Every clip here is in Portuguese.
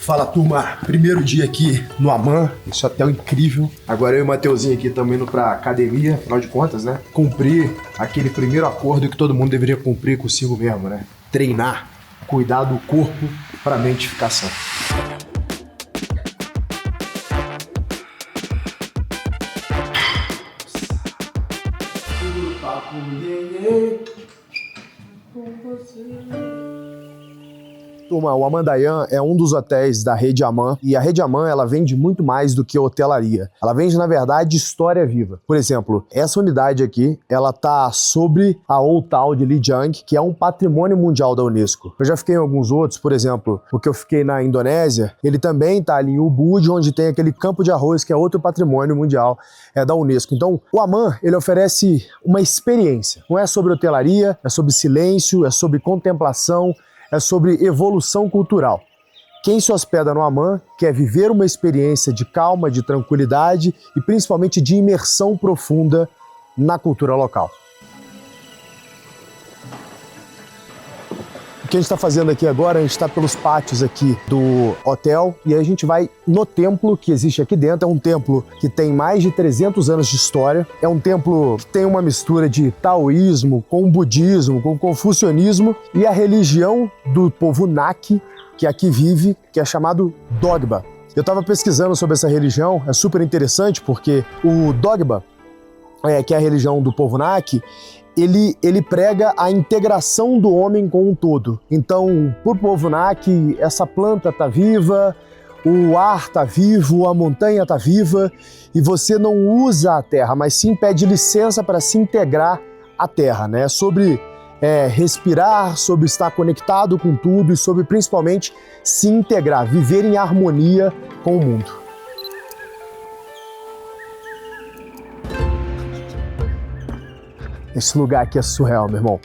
Fala, turma, primeiro dia aqui no Aman, esse hotel incrível. Agora eu e o Mateuzinho aqui estamos indo pra academia, afinal de contas, né? Cumprir aquele primeiro acordo que todo mundo deveria cumprir consigo mesmo, né? Treinar, cuidar do corpo pra mente ficar sã. Turma, o Aman Dayan é um dos hotéis da Rede Aman, e a Rede Aman, ela vende muito mais do que hotelaria. Ela vende, na verdade, história viva. Por exemplo, essa unidade aqui, ela tá sobre a Old Town de Lijiang, que é um patrimônio mundial da Unesco. Eu já fiquei em alguns outros, por exemplo, o que eu fiquei na Indonésia, ele também tá ali em Ubud, onde tem aquele campo de arroz, que é outro patrimônio mundial da Unesco. Então, o Aman, ele oferece uma experiência. Não é sobre hotelaria, é sobre silêncio, é sobre contemplação, é sobre evolução cultural. Quem se hospeda no Aman quer viver uma experiência de calma, de tranquilidade e principalmente de imersão profunda na cultura local. O que a gente está fazendo aqui agora, a gente está pelos pátios aqui do hotel e a gente vai no templo que existe aqui dentro. É um templo que tem mais de 300 anos de história. É um templo que tem uma mistura de taoísmo com budismo, com confucionismo e a religião do povo Nak, que aqui vive, que é chamado Dogba. Eu estava pesquisando sobre essa religião, é super interessante porque o Dogba, que é a religião do povo Nak, ele prega a integração do homem com o todo. Então, para o povo Nak, essa planta está viva, o ar está vivo, a montanha está viva, e você não usa a terra, mas sim pede licença para se integrar à terra, né? Sobre respirar, sobre estar conectado com tudo e sobre principalmente se integrar, viver em harmonia com o mundo. Esse lugar aqui é surreal, meu irmão.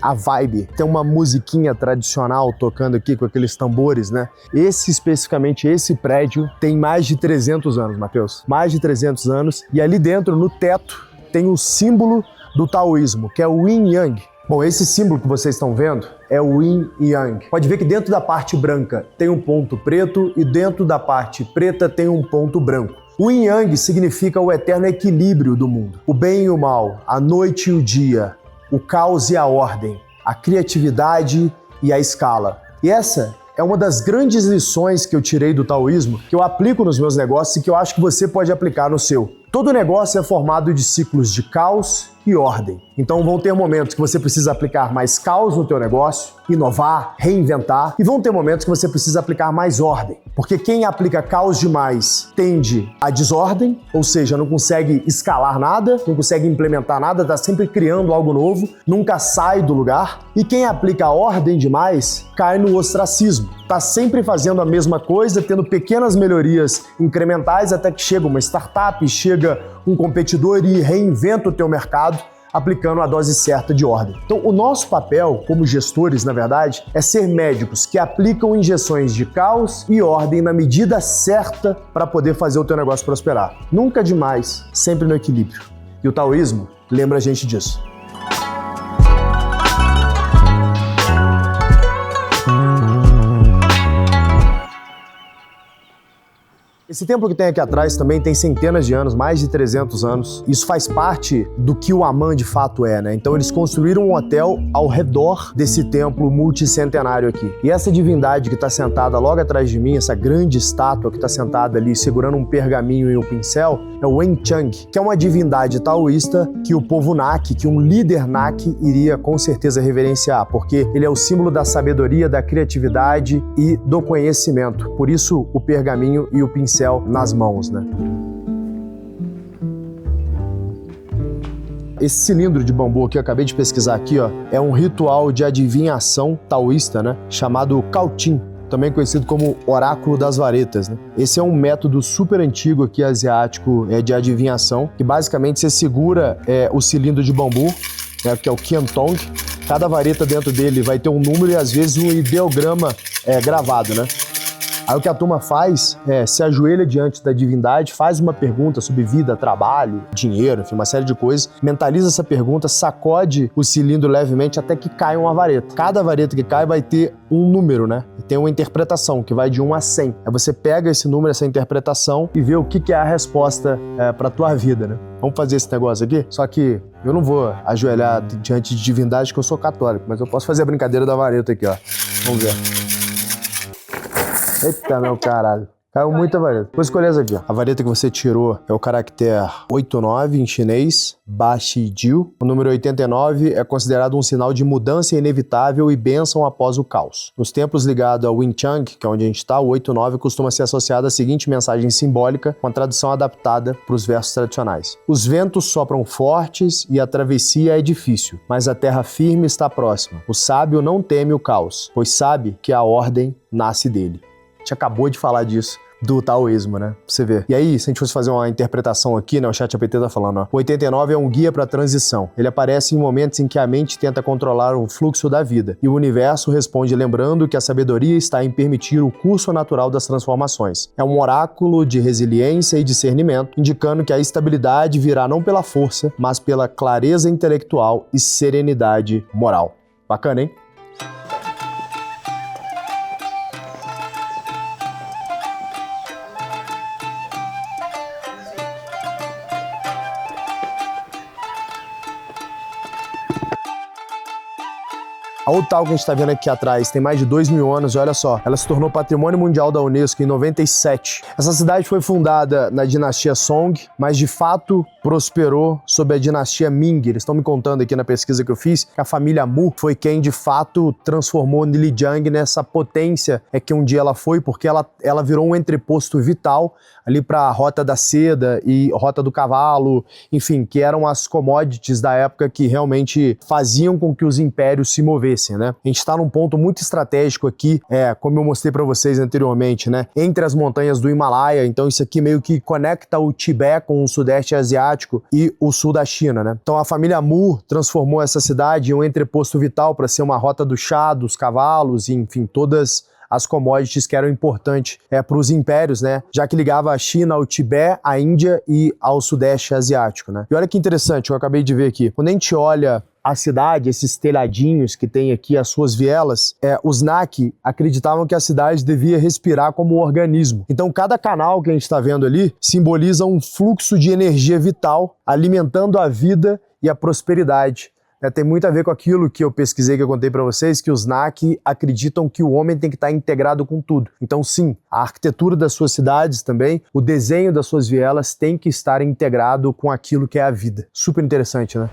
A vibe, tem uma musiquinha tradicional tocando aqui com aqueles tambores, né? Especificamente esse prédio tem mais de 300 anos, Matheus. Mais de 300 anos. E ali dentro, no teto, tem o símbolo do taoísmo, que é o Yin Yang. Bom, esse símbolo que vocês estão vendo é o Yin Yang. Pode ver que dentro da parte branca tem um ponto preto e dentro da parte preta tem um ponto branco. O Yin Yang significa o eterno equilíbrio do mundo. O bem e o mal, a noite e o dia, o caos e a ordem, a criatividade e a escala. E essa é uma das grandes lições que eu tirei do taoísmo, que eu aplico nos meus negócios e que eu acho que você pode aplicar no seu. Todo negócio é formado de ciclos de caos e ordem. Então vão ter momentos que você precisa aplicar mais caos no teu negócio, inovar, reinventar, e vão ter momentos que você precisa aplicar mais ordem. Porque quem aplica caos demais tende à desordem, ou seja, não consegue escalar nada, não consegue implementar nada, está sempre criando algo novo, nunca sai do lugar. E quem aplica ordem demais cai no ostracismo. Está sempre fazendo a mesma coisa, tendo pequenas melhorias incrementais até que chega uma startup, chega um competidor e reinventa o teu mercado, aplicando a dose certa de ordem. Então, o nosso papel como gestores, na verdade, é ser médicos que aplicam injeções de caos e ordem na medida certa para poder fazer o teu negócio prosperar. Nunca demais, sempre no equilíbrio. E o taoísmo lembra a gente disso. Esse templo que tem aqui atrás também tem centenas de anos, mais de 300 anos. Isso faz parte do que o Aman de fato é, né? Então eles construíram um hotel ao redor desse templo multicentenário aqui. E essa divindade que está sentada logo atrás de mim, essa grande estátua que está sentada ali segurando um pergaminho e um pincel, é o Wen Chang, que é uma divindade taoísta que o povo Nak, que um líder Nak iria com certeza reverenciar, porque ele é o símbolo da sabedoria, da criatividade e do conhecimento. Por isso o pergaminho e o pincel nas mãos, né? Esse cilindro de bambu que eu acabei de pesquisar aqui, ó, é um ritual de adivinhação taoísta, né? Chamado Caotin, também conhecido como oráculo das varetas, né? Esse é um método super antigo aqui asiático de adivinhação, que basicamente você segura o cilindro de bambu, né, que é o Qiantong. Cada vareta dentro dele vai ter um número e às vezes um ideograma gravado, né? Aí o que a turma faz é se ajoelha diante da divindade, faz uma pergunta sobre vida, trabalho, dinheiro, enfim, uma série de coisas, mentaliza essa pergunta, sacode o cilindro levemente até que caia uma vareta. Cada vareta que cai vai ter um número, né? E tem uma interpretação que vai de 1 a 100. Aí você pega esse número, essa interpretação e vê o que é a resposta pra tua vida, né? Vamos fazer esse negócio aqui? Só que eu não vou ajoelhar diante de divindade, que eu sou católico, mas eu posso fazer a brincadeira da vareta aqui, ó. Vamos ver. Eita, meu caralho. Caiu muita vareta. Vou escolher essa aqui, ó. A vareta que você tirou é o caractere 89 em chinês, Bashi Jiu. O número 89 é considerado um sinal de mudança inevitável e bênção após o caos. Nos templos ligados ao Wing Chun, que é onde a gente está, o 89 costuma ser associado à seguinte mensagem simbólica, com a tradução adaptada para os versos tradicionais. Os ventos sopram fortes e a travessia é difícil, mas a terra firme está próxima. O sábio não teme o caos, pois sabe que a ordem nasce dele. A gente acabou de falar disso, do taoísmo, né? Pra você ver. E aí, se a gente fosse fazer uma interpretação aqui, né? O ChatGPT tá falando, ó. O 89 é um guia pra transição. Ele aparece em momentos em que a mente tenta controlar o fluxo da vida. E o universo responde lembrando que a sabedoria está em permitir o curso natural das transformações. É um oráculo de resiliência e discernimento, indicando que a estabilidade virá não pela força, mas pela clareza intelectual e serenidade moral. Bacana, hein? A Otau que a gente está vendo aqui atrás tem mais de 2.000 anos, e olha só, ela se tornou Patrimônio Mundial da Unesco em 97. Essa cidade foi fundada na dinastia Song, mas de fato prosperou sob a dinastia Ming. Eles estão me contando aqui na pesquisa que eu fiz que a família Mu foi quem de fato transformou Lijiang nessa potência que um dia ela foi, porque ela virou um entreposto vital ali para a Rota da Seda e Rota do Cavalo, enfim, que eram as commodities da época que realmente faziam com que os impérios se movessem, né? A gente está num ponto muito estratégico aqui, como eu mostrei para vocês anteriormente, né? Entre as montanhas do Himalaia, então isso aqui meio que conecta o Tibete com o Sudeste Asiático e o sul da China, né? Então a família Mu transformou essa cidade em um entreposto vital para ser uma rota do chá, dos cavalos, e, enfim, todas as commodities que eram importantes para os impérios, né? Já que ligava a China ao Tibete, à Índia e ao Sudeste Asiático, né? E olha que interessante, eu acabei de ver aqui. Quando a gente olha a cidade, esses telhadinhos que tem aqui, as suas vielas, os Naki acreditavam que a cidade devia respirar como um organismo. Então cada canal que a gente está vendo ali simboliza um fluxo de energia vital alimentando a vida e a prosperidade. Tem muito a ver com aquilo que eu pesquisei, que eu contei para vocês, que os Naki acreditam que o homem tem que estar integrado com tudo. Então sim, a arquitetura das suas cidades também, o desenho das suas vielas tem que estar integrado com aquilo que é a vida. Super interessante, né?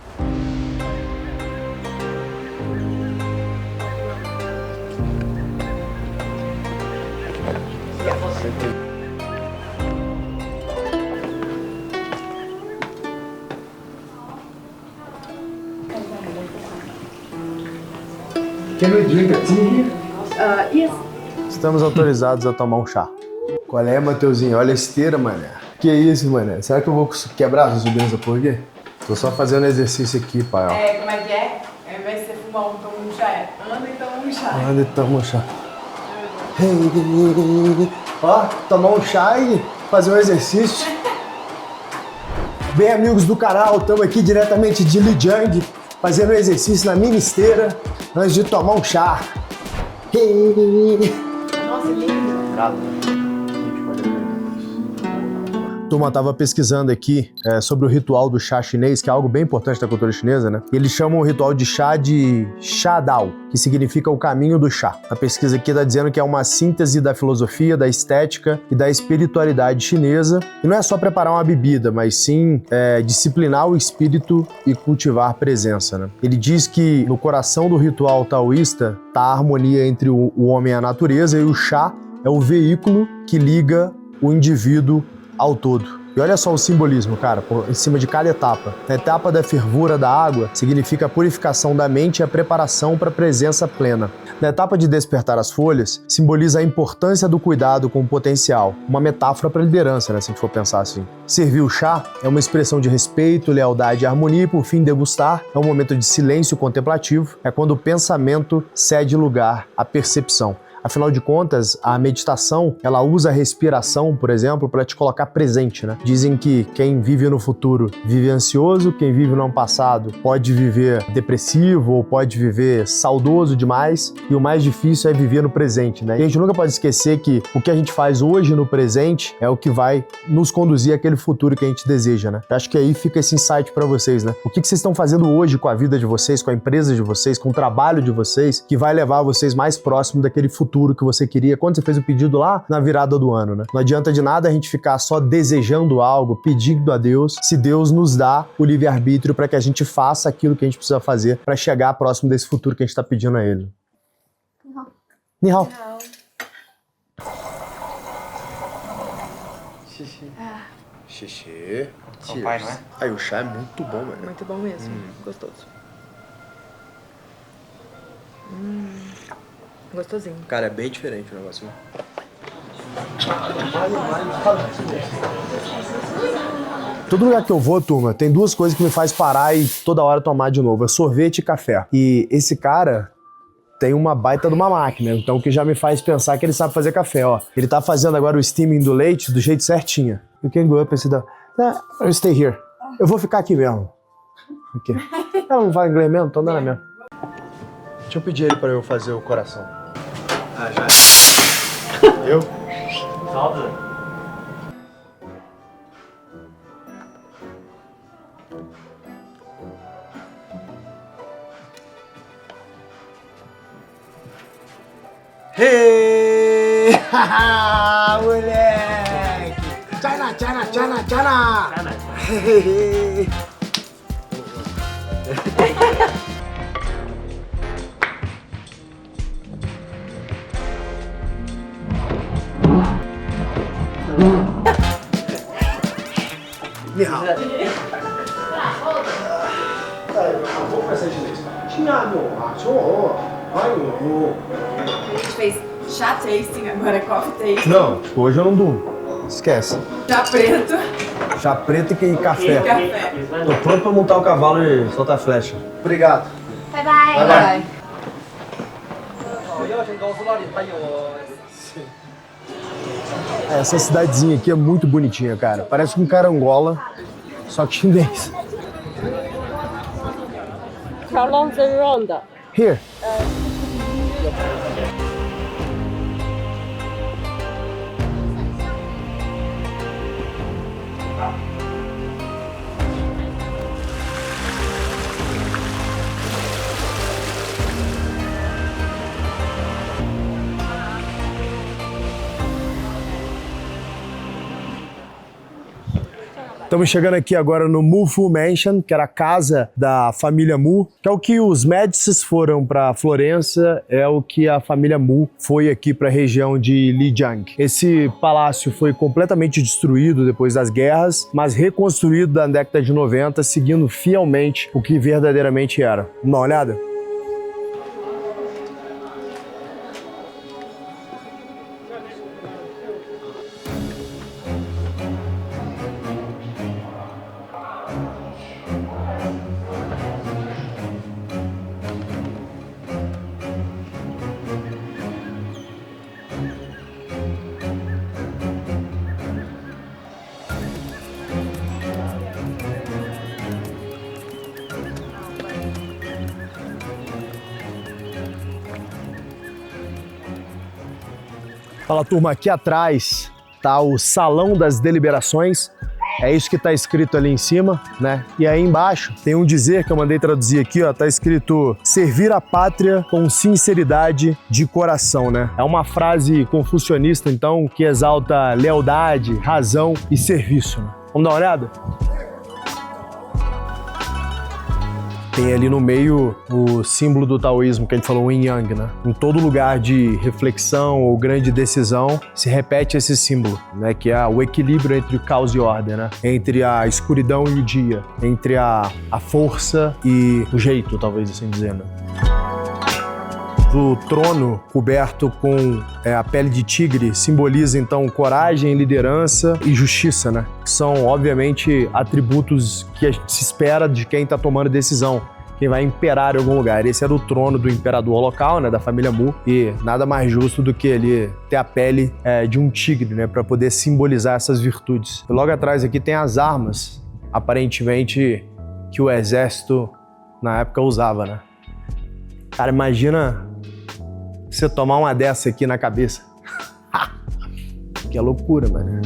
Can we drink a tea here? Yes. Estamos autorizados a tomar um chá. Qual é, Mateuzinho? Olha a esteira, mané. Que isso, mané? Será que eu vou quebrar essa subida por quê? Tô só fazendo exercício aqui, pai, ó. Como é que é? Ao invés de você fumar toma um chá, anda e toma um chá. Anda e toma um chá. Ó, tomar um chá e fazer um exercício. Bem, amigos do canal, estamos aqui diretamente de Lijiang, fazendo um exercício na minha esteira, antes de tomar um chá. Nossa, lindo. Turma, estava pesquisando aqui sobre o ritual do chá chinês, que é algo bem importante da cultura chinesa, né? Eles chamam o ritual de chá de Sha Dao, que significa o caminho do chá. A pesquisa aqui está dizendo que é uma síntese da filosofia, da estética e da espiritualidade chinesa. E não é só preparar uma bebida, mas sim disciplinar o espírito e cultivar presença, né? Ele diz que no coração do ritual taoísta está a harmonia entre o homem e a natureza, e o chá é o veículo que liga o indivíduo ao todo. E olha só o simbolismo, cara, em cima de cada etapa. A etapa da fervura da água significa a purificação da mente e a preparação para a presença plena. Na etapa de despertar as folhas, simboliza a importância do cuidado com o potencial, uma metáfora para a liderança, né, se a gente for pensar assim. Servir o chá é uma expressão de respeito, lealdade e harmonia, e por fim degustar é um momento de silêncio contemplativo, é quando o pensamento cede lugar à percepção. Afinal de contas, a meditação, ela usa a respiração, por exemplo, para te colocar presente, né? Dizem que quem vive no futuro vive ansioso, quem vive no passado pode viver depressivo ou pode viver saudoso demais, e o mais difícil é viver no presente, né? E a gente nunca pode esquecer que o que a gente faz hoje no presente é o que vai nos conduzir àquele futuro que a gente deseja, né? Eu acho que aí fica esse insight para vocês, né? O que vocês estão fazendo hoje com a vida de vocês, com a empresa de vocês, com o trabalho de vocês, que vai levar vocês mais próximo daquele futuro que você queria quando você fez o pedido lá na virada do ano, né? Não adianta de nada a gente ficar só desejando algo, pedindo a Deus, se Deus nos dá o livre-arbítrio para que a gente faça aquilo que a gente precisa fazer para chegar próximo desse futuro que a gente está pedindo a Ele. Ni hao. Xixi. Pai, não é? Aí o chá é muito bom, mano. Muito bom mesmo, gostoso. Gostosinho. Cara, é bem diferente o negócio. Todo lugar que eu vou, turma, tem duas coisas que me faz parar e toda hora tomar de novo. É sorvete e café. E esse cara tem uma baita de uma máquina, então o que já me faz pensar que ele sabe fazer café, ó. Ele tá fazendo agora o steaming do leite do jeito certinho. You can go up and sit down. I'll stay here. Eu vou ficar aqui mesmo. Okay. Ela não fala inglês mesmo? Então dá na mesmo. Deixa eu pedir ele pra eu fazer o coração. Ah, já. Eu? Salve. Hey! Haha, moleque! China, China, China, China! Hey! Ni hao. A gente fez chá tasting, agora é coffee tasting. Não, hoje eu não durmo. Esquece. Chá preto Chá preto e e café. café. Tô pronto pra montar o cavalo e soltar a flecha. Obrigado. Bye bye. Bye bye. Essa cidadezinha aqui é muito bonitinha, cara. Parece um carangola, só que chinês. How long the ronda? Here. Estamos chegando aqui agora no Mu Fu Mansion, que era a casa da família Mu, que é o que os Médicis foram para Florença, é o que a família Mu foi aqui para a região de Lijiang. Esse palácio foi completamente destruído depois das guerras, mas reconstruído na década de 90, seguindo fielmente o que verdadeiramente era. Uma olhada? Fala, turma, aqui atrás tá o Salão das Deliberações. É isso que tá escrito ali em cima, né? E aí embaixo tem um dizer que eu mandei traduzir aqui, ó, tá escrito servir a pátria com sinceridade de coração, né? É uma frase confucionista, então, que exalta lealdade, razão e serviço, né? Vamos dar uma olhada? Tem ali no meio o símbolo do taoísmo, que a gente falou, o Yin Yang, né? Em todo lugar de reflexão ou grande decisão, se repete esse símbolo, né? Que é o equilíbrio entre o caos e ordem, né? Entre a escuridão e o dia, entre a força e o jeito, talvez assim dizer, né? O trono coberto com a pele de tigre simboliza, então, coragem, liderança e justiça, né? São, obviamente, atributos que a gente se espera de quem está tomando decisão. quem vai imperar em algum lugar. Esse era o trono do imperador local, né, da família Mu, e nada mais justo do que ele ter a pele de um tigre, né, para poder simbolizar essas virtudes. E logo atrás aqui tem as armas, aparentemente, que o exército na época usava, né? Cara, imagina você tomar uma dessa aqui na cabeça. Que loucura, mano.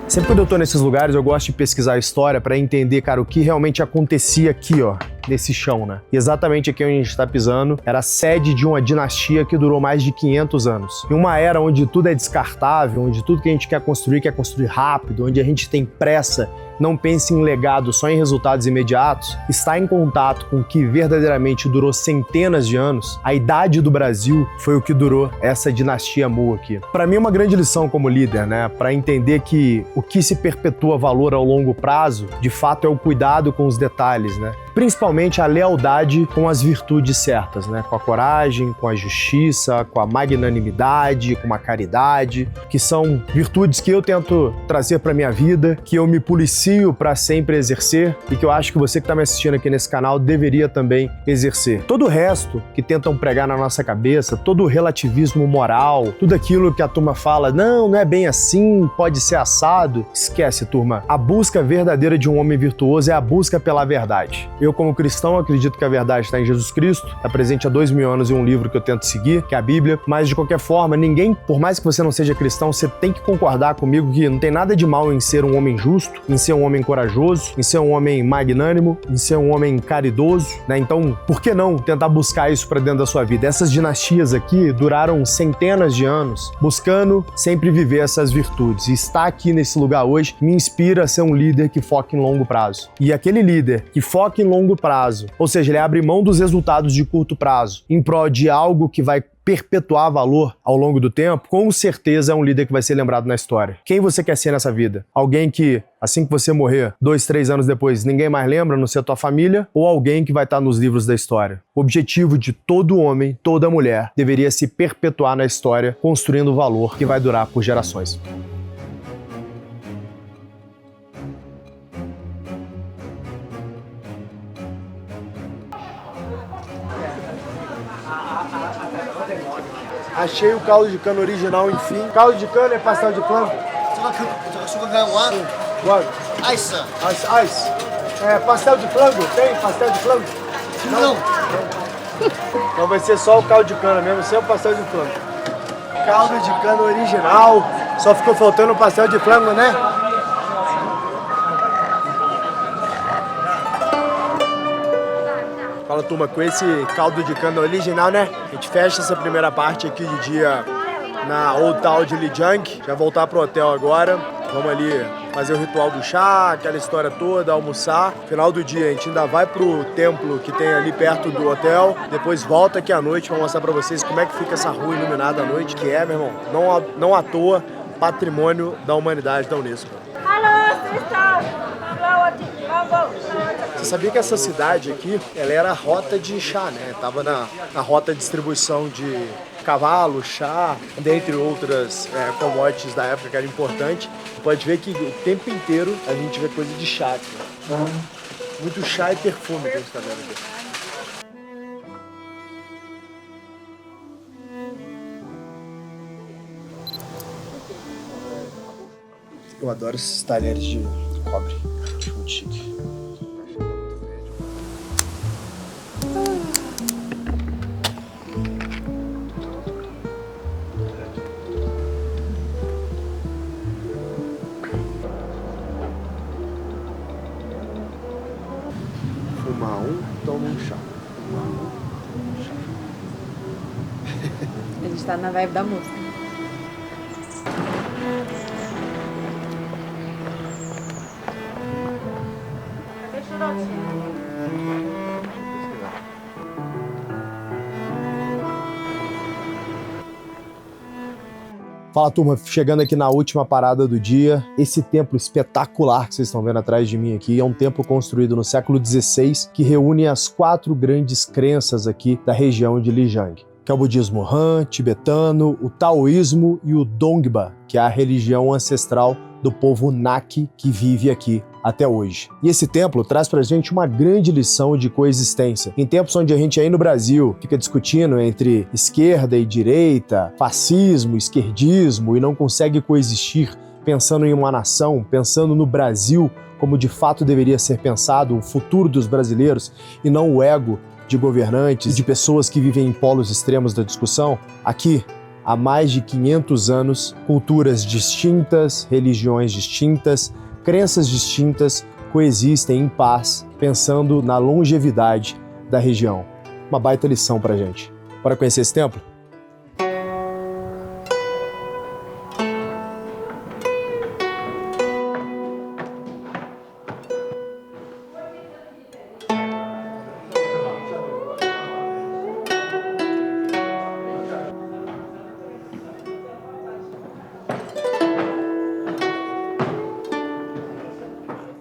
Sempre quando eu tô nesses lugares, eu gosto de pesquisar a história para entender, cara, o que realmente acontecia aqui, ó, nesse chão, né? E exatamente aqui onde a gente tá pisando era a sede de uma dinastia que durou mais de 500 anos. Em uma era onde tudo é descartável, onde tudo que a gente quer construir rápido, onde a gente tem pressa, não pensa em legado, só em resultados imediatos, está em contato com o que verdadeiramente durou centenas de anos. A idade do Brasil foi o que durou essa dinastia Mu aqui. Para mim é uma grande lição como líder, né? Para entender que o que se perpetua valor ao longo prazo, de fato é o cuidado com os detalhes, né? Principalmente a lealdade com as virtudes certas, né? Com a coragem, com a justiça, com a magnanimidade, com a caridade, que são virtudes que eu tento trazer para minha vida, que eu me policio para sempre exercer e que eu acho que você que está me assistindo aqui nesse canal deveria também exercer. Todo o resto que tentam pregar na nossa cabeça, todo o relativismo moral, tudo aquilo que a turma fala, não é bem assim, pode ser assado, esquece, turma. A busca verdadeira de um homem virtuoso é a busca pela verdade. Eu, como cristão, acredito que a verdade está em Jesus Cristo, está presente há 2000 anos em um livro que eu tento seguir, que é a Bíblia, mas de qualquer forma, ninguém, por mais que você não seja cristão, você tem que concordar comigo que não tem nada de mal em ser um homem justo, em ser um homem corajoso, em ser um homem magnânimo, em ser um homem caridoso, né? Então, por que não tentar buscar isso para dentro da sua vida? Essas dinastias aqui duraram centenas de anos buscando sempre viver essas virtudes. E estar aqui nesse lugar hoje me inspira a ser um líder que foca em longo prazo. E aquele líder que foca em longo prazo, ou seja, ele abre mão dos resultados de curto prazo em prol de algo que vai perpetuar valor ao longo do tempo, com certeza é um líder que vai ser lembrado na história. Quem você quer ser nessa vida? Alguém que, assim que você morrer, 2, 3 anos depois, ninguém mais lembra, não ser a tua família? Ou alguém que vai estar nos livros da história? O objetivo de todo homem, toda mulher, deveria se perpetuar na história, construindo valor que vai durar por gerações. Achei o caldo de cana original, enfim. Caldo de cana é pastel de flango? Flango. Ice. É, pastel de flango? Tem pastel de flango? Não. Então vai ser só o caldo de cana mesmo, sem o pastel de flango. Caldo de cana original. Só ficou faltando o pastel de flango, né? Fala, turma, com esse caldo de cana original, né? A gente fecha essa primeira parte aqui de dia na Old Town de Lijiang. Já voltar pro hotel agora. Vamos ali fazer o ritual do chá, aquela história toda, almoçar. Final do dia a gente ainda vai pro templo que tem ali perto do hotel. Depois volta aqui à noite pra mostrar pra vocês como é que fica essa rua iluminada à noite, que é, meu irmão, não à toa, patrimônio da humanidade da Unesco. Você sabia que essa cidade aqui, ela era a rota de chá, né? Tava na rota de distribuição de cavalo, chá, dentre outras commodities da época que era importante. Pode ver que o tempo inteiro a gente vê coisa de chá aqui. Muito chá e perfume que a gente tá vendo aqui. Eu adoro esses talheres de cobre. Acho muito chique. Fumar um, toma um chá. Fumar um, toma um chá. A gente tá na vibe da música. Fala, turma, chegando aqui na última parada do dia. Esse templo espetacular que vocês estão vendo atrás de mim aqui é um templo construído no século XVI que reúne as 4 grandes crenças aqui da região de Lijiang. que é o budismo Han, tibetano, o taoísmo e o Dongba, que é a religião ancestral do povo Naki que vive aqui até hoje. E esse templo traz pra gente uma grande lição de coexistência. Em tempos onde a gente aí no Brasil fica discutindo entre esquerda e direita, fascismo, esquerdismo e não consegue coexistir pensando em uma nação, pensando no Brasil como de fato deveria ser pensado, o futuro dos brasileiros e não o ego de governantes e de pessoas que vivem em polos extremos da discussão, aqui, há mais de 500 anos, culturas distintas, religiões distintas, crenças distintas coexistem em paz, pensando na longevidade da região. Uma baita lição pra gente. Bora conhecer esse templo?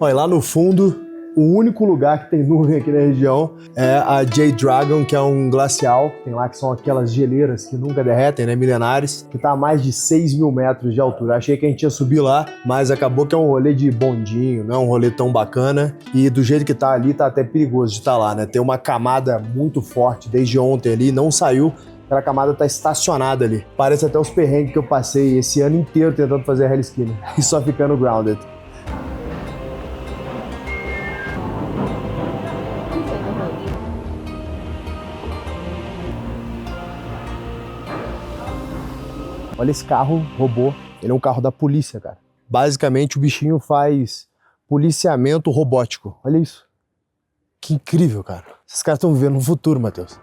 Olha, lá no fundo, o único lugar que tem nuvem aqui na região é a Jade Dragon, que é um glacial. Tem lá que são aquelas geleiras que nunca derretem, né, milenares, que tá a mais de 6 mil metros de altura. Achei que a gente ia subir lá, mas acabou que é um rolê de bondinho, não é um rolê tão bacana. E do jeito que tá ali, tá até perigoso de estar lá, né? Tem uma camada muito forte desde ontem ali, não saiu. Aquela camada tá estacionada ali. Parece até os perrengues que eu passei esse ano inteiro tentando fazer a heli ski e só ficando grounded. Olha esse carro robô, ele é um carro da polícia, cara. Basicamente o bichinho faz policiamento robótico, olha isso. Que incrível, cara. Esses caras estão vivendo no futuro, Matheus.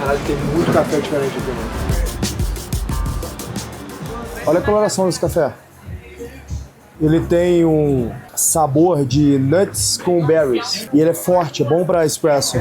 Caralho, tem muito café diferente aqui, mano. Olha a coloração desse café. Ele tem um sabor de nuts com berries. E ele é forte, é bom pra espresso.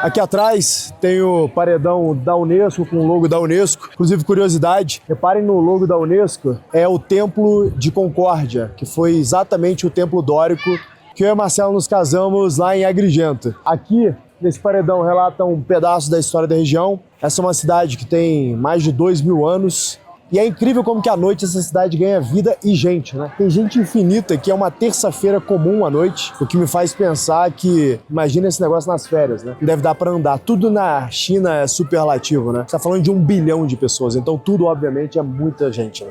Aqui atrás tem o paredão da Unesco com o logo da Unesco. Inclusive, curiosidade, reparem no logo da Unesco, é o Templo de Concórdia, que foi exatamente o templo dórico que eu e Marcelo nos casamos lá em Agrigento. Aqui, nesse paredão, relata um pedaço da história da região. Essa é uma cidade que tem mais de 2.000 anos. E é incrível como que à noite essa cidade ganha vida e gente, né? Tem gente infinita, que é uma terça-feira comum à noite, o que me faz pensar que, imagina esse negócio nas férias, né? Deve dar pra andar. Tudo na China é superlativo, né? Você tá falando de 1 bilhão de pessoas, então tudo, obviamente, é muita gente, né?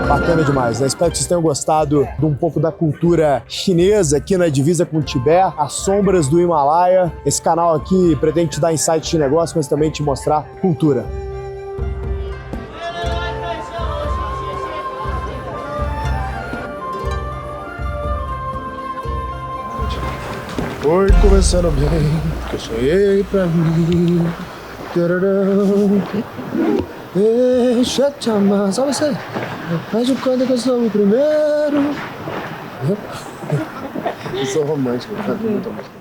Bacana demais, né? Espero que vocês tenham gostado de um pouco da cultura chinesa aqui na divisa com o Tibete, as sombras do Himalaia. Esse canal aqui pretende te dar insights de negócio, mas também te mostrar cultura. Foi começando bem, que eu sonhei pra mim. Deixa eu te amar, só você. Faz de conta que eu sou o primeiro. Eu sou romântico, tá? Muito bom.